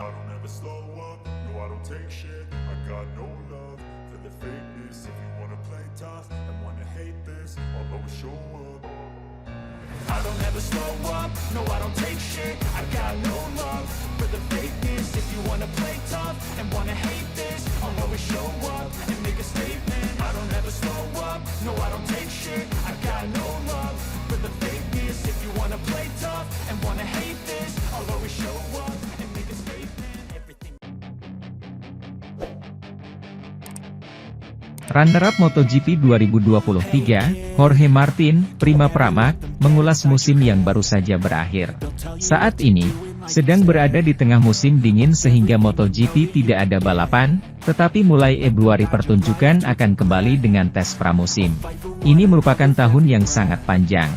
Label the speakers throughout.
Speaker 1: I don't ever slow up, no I don't take shit. I got no love for the fakeness. If you wanna play tough and wanna hate this, I'll always show up. I don't ever slow up, no I don't take shit. I got no love for the fakeness. If you wanna play tough and wanna hate this, I'll always show up and make a statement. I don't ever slow up, no I don't take shit. I got no love for the fakeness. If you wanna play tough and wanna hate this, I'll always show up and make a statement. Everything.
Speaker 2: Runner-up MotoGP 2023, Jorge Martin, Prima Pramac, mengulas musim yang baru saja berakhir. Saat ini, sedang berada di tengah musim dingin sehingga MotoGP tidak ada balapan, tetapi mulai Februari pertunjukan akan kembali dengan tes pramusim. Ini merupakan tahun yang sangat panjang.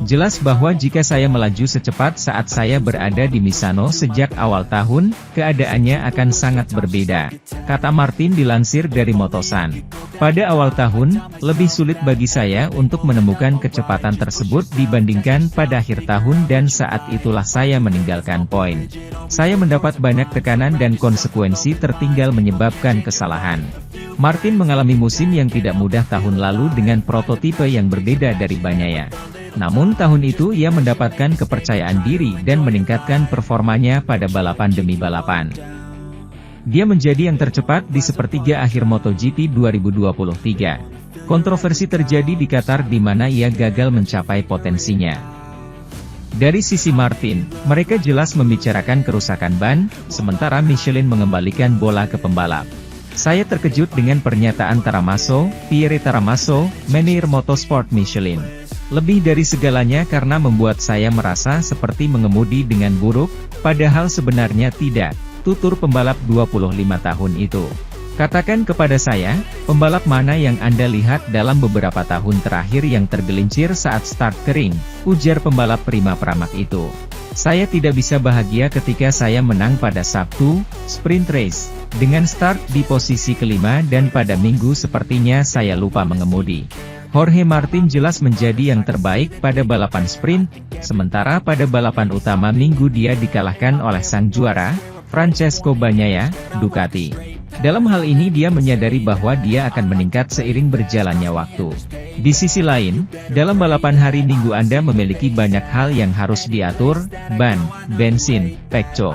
Speaker 2: Jelas bahwa jika saya melaju secepat saat saya berada di Misano sejak awal tahun, keadaannya akan sangat berbeda, kata Martin dilansir dari Motosan. Pada awal tahun, lebih sulit bagi saya untuk menemukan kecepatan tersebut dibandingkan pada akhir tahun dan saat itulah saya meninggalkan poin. Saya mendapat banyak tekanan dan konsekuensi tertinggal menyebabkan kesalahan. Martin mengalami musim yang tidak mudah tahun lalu dengan prototipe yang berbeda dari Bagnaia. Namun tahun itu ia mendapatkan kepercayaan diri dan meningkatkan performanya pada balapan demi balapan. Dia menjadi yang tercepat di sepertiga akhir MotoGP 2023. Kontroversi terjadi di Qatar di mana ia gagal mencapai potensinya. Dari sisi Martin, mereka jelas membicarakan kerusakan ban, sementara Michelin mengembalikan bola ke pembalap. Saya terkejut dengan pernyataan Pierre Taramasso, manajer motorsport Michelin. Lebih dari segalanya karena membuat saya merasa seperti mengemudi dengan buruk, padahal sebenarnya tidak, tutur pembalap 25 tahun itu. Katakan kepada saya, pembalap mana yang Anda lihat dalam beberapa tahun terakhir yang tergelincir saat start kering, ujar pembalap Prima Pramac itu. Saya tidak bisa bahagia ketika saya menang pada Sabtu, sprint race, dengan start di posisi kelima dan pada Minggu sepertinya saya lupa mengemudi. Jorge Martin jelas menjadi yang terbaik pada balapan sprint, sementara pada balapan utama Minggu dia dikalahkan oleh sang juara, Francesco Bagnaia, Ducati. Dalam hal ini dia menyadari bahwa dia akan meningkat seiring berjalannya waktu. Di sisi lain, dalam balapan hari Minggu Anda memiliki banyak hal yang harus diatur, ban, bensin, pekco.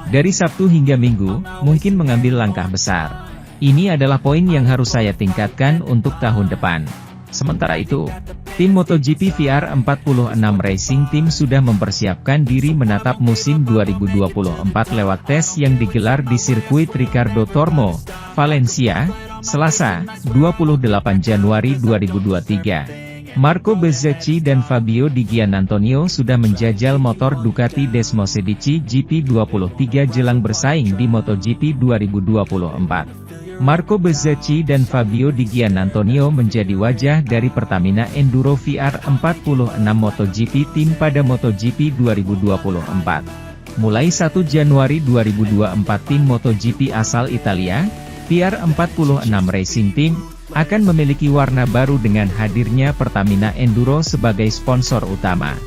Speaker 2: Dari Sabtu hingga Minggu, mungkin mengambil langkah besar. Ini adalah poin yang harus saya tingkatkan untuk tahun depan. Sementara itu, tim MotoGP VR46 Racing Team sudah mempersiapkan diri menatap musim 2024 lewat tes yang digelar di sirkuit Ricardo Tormo, Valencia, Selasa, 28 Januari 2023. Marco Bezzecchi dan Fabio Di Giannantonio sudah menjajal motor Ducati Desmosedici GP23 jelang bersaing di MotoGP 2024. Marco Bezzecchi dan Fabio Di Giannantonio menjadi wajah dari Pertamina Enduro VR46 MotoGP Team pada MotoGP 2024. Mulai 1 Januari 2024 tim MotoGP asal Italia, VR46 Racing Team, akan memiliki warna baru dengan hadirnya Pertamina Enduro sebagai sponsor utama.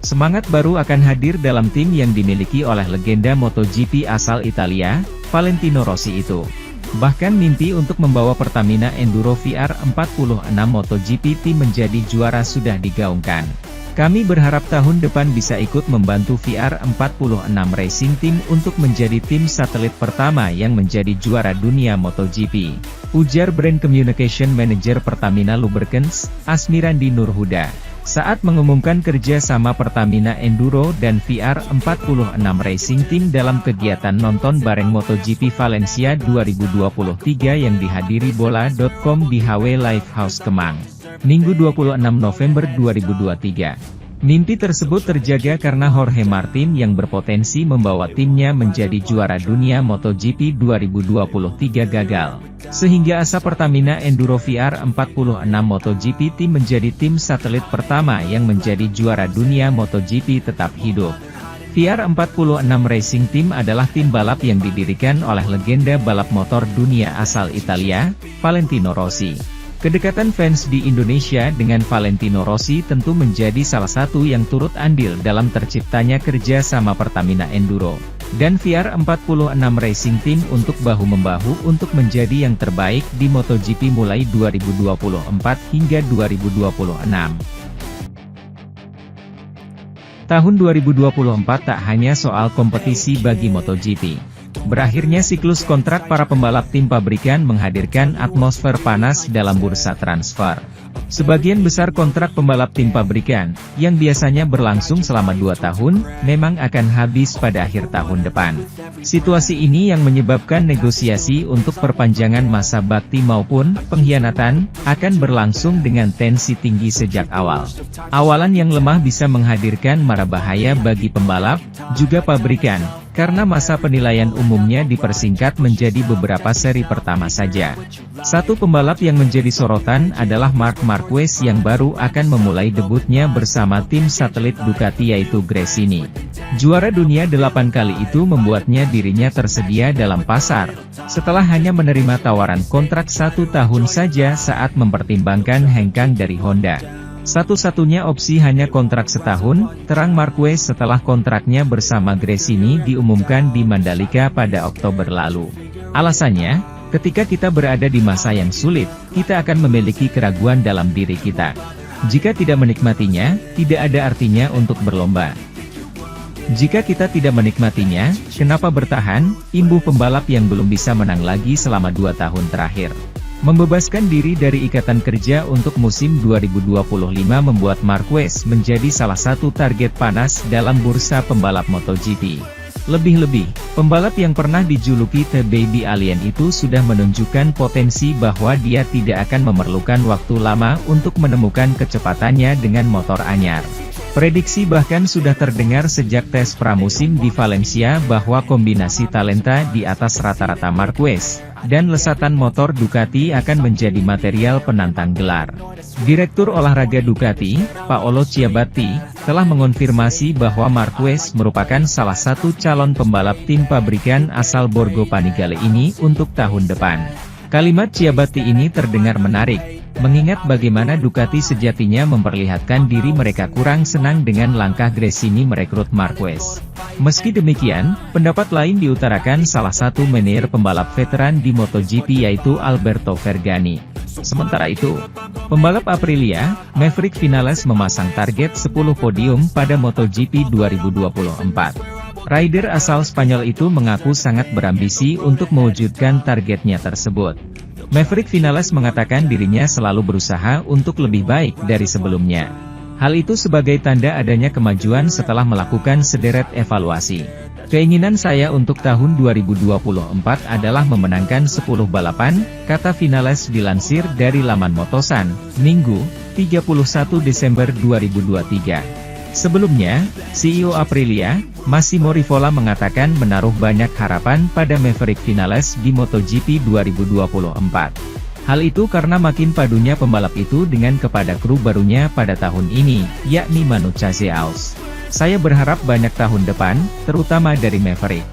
Speaker 2: Semangat baru akan hadir dalam tim yang dimiliki oleh legenda MotoGP asal Italia, Valentino Rossi itu. Bahkan mimpi untuk membawa Pertamina Enduro VR46 MotoGP Team menjadi juara sudah digaungkan. Kami berharap tahun depan bisa ikut membantu VR46 Racing Team untuk menjadi tim satelit pertama yang menjadi juara dunia MotoGP, ujar Brand Communication Manager Pertamina Lubricants, Asmirandi Nurhuda, saat mengumumkan kerja sama Pertamina Enduro dan VR46 Racing Team dalam kegiatan nonton bareng MotoGP Valencia 2023 yang dihadiri bola.com di HW Lifehouse Kemang, Minggu 26 November 2023. Mimpi tersebut terjaga karena Jorge Martin yang berpotensi membawa timnya menjadi juara dunia MotoGP 2023 gagal. Sehingga asa Pertamina Enduro VR46 MotoGP Team menjadi tim satelit pertama yang menjadi juara dunia MotoGP tetap hidup. VR46 Racing Team adalah tim balap yang didirikan oleh legenda balap motor dunia asal Italia, Valentino Rossi. Kedekatan fans di Indonesia dengan Valentino Rossi tentu menjadi salah satu yang turut andil dalam terciptanya kerja sama Pertamina Enduro. dan VR46 Racing Team untuk bahu-membahu untuk menjadi yang terbaik di MotoGP mulai 2024 hingga 2026. Tahun 2024 tak hanya soal kompetisi bagi MotoGP. Berakhirnya siklus kontrak para pembalap tim pabrikan menghadirkan atmosfer panas dalam bursa transfer. Sebagian besar kontrak pembalap tim pabrikan, yang biasanya berlangsung selama 2 tahun, memang akan habis pada akhir tahun depan. Situasi ini yang menyebabkan negosiasi untuk perpanjangan masa bakti maupun pengkhianatan, akan berlangsung dengan tensi tinggi sejak awal. Awalan yang lemah bisa menghadirkan mara bahaya bagi pembalap, juga pabrikan, karena masa penilaian umumnya dipersingkat menjadi beberapa seri pertama saja. Satu pembalap yang menjadi sorotan adalah Marc Marquez yang baru akan memulai debutnya bersama tim satelit Ducati yaitu Gresini. Juara dunia 8 kali itu membuatnya dirinya tersedia dalam pasar, setelah hanya menerima tawaran kontrak 1 tahun saja saat mempertimbangkan hengkang dari Honda. Satu-satunya opsi hanya kontrak setahun, terang Marquez setelah kontraknya bersama Gresini diumumkan di Mandalika pada Oktober lalu. Alasannya, ketika kita berada di masa yang sulit, kita akan memiliki keraguan dalam diri kita. Jika tidak menikmatinya, tidak ada artinya untuk berlomba. Jika kita tidak menikmatinya, kenapa bertahan? Imbuh pembalap yang belum bisa menang lagi selama 2 tahun terakhir. Membebaskan diri dari ikatan kerja untuk musim 2025 membuat Marquez menjadi salah satu target panas dalam bursa pembalap MotoGP. Lebih-lebih, pembalap yang pernah dijuluki The Baby Alien itu sudah menunjukkan potensi bahwa dia tidak akan memerlukan waktu lama untuk menemukan kecepatannya dengan motor anyar. Prediksi bahkan sudah terdengar sejak tes pramusim di Valencia bahwa kombinasi talenta di atas rata-rata Marquez dan lesatan motor Ducati akan menjadi material penantang gelar. Direktur olahraga Ducati, Paolo Ciabatti, telah mengonfirmasi bahwa Marquez merupakan salah satu calon pembalap tim pabrikan asal Borgo Panigale ini untuk tahun depan. Kalimat Ciabatti ini terdengar menarik, mengingat bagaimana Ducati sejatinya memperlihatkan diri mereka kurang senang dengan langkah Gresini merekrut Marquez. Meski demikian, pendapat lain diutarakan salah satu manajer pembalap veteran di MotoGP yaitu Alberto Vergani. Sementara itu, pembalap Aprilia, Maverick Vinales memasang target 10 podium pada MotoGP 2024. Rider asal Spanyol itu mengaku sangat berambisi untuk mewujudkan targetnya tersebut. Maverick Vinales mengatakan dirinya selalu berusaha untuk lebih baik dari sebelumnya. Hal itu sebagai tanda adanya kemajuan setelah melakukan sederet evaluasi. Keinginan saya untuk tahun 2024 adalah memenangkan 10 balapan, kata Vinales dilansir dari laman Motosan, Minggu, 31 Desember 2023. Sebelumnya, CEO Aprilia, Massimo Rivola mengatakan menaruh banyak harapan pada Maverick Vinales di MotoGP 2024. Hal itu karena makin padunya pembalap itu dengan kepada kru barunya pada tahun ini, yakni Manu Chazeaus. Saya berharap banyak tahun depan, terutama dari Maverick.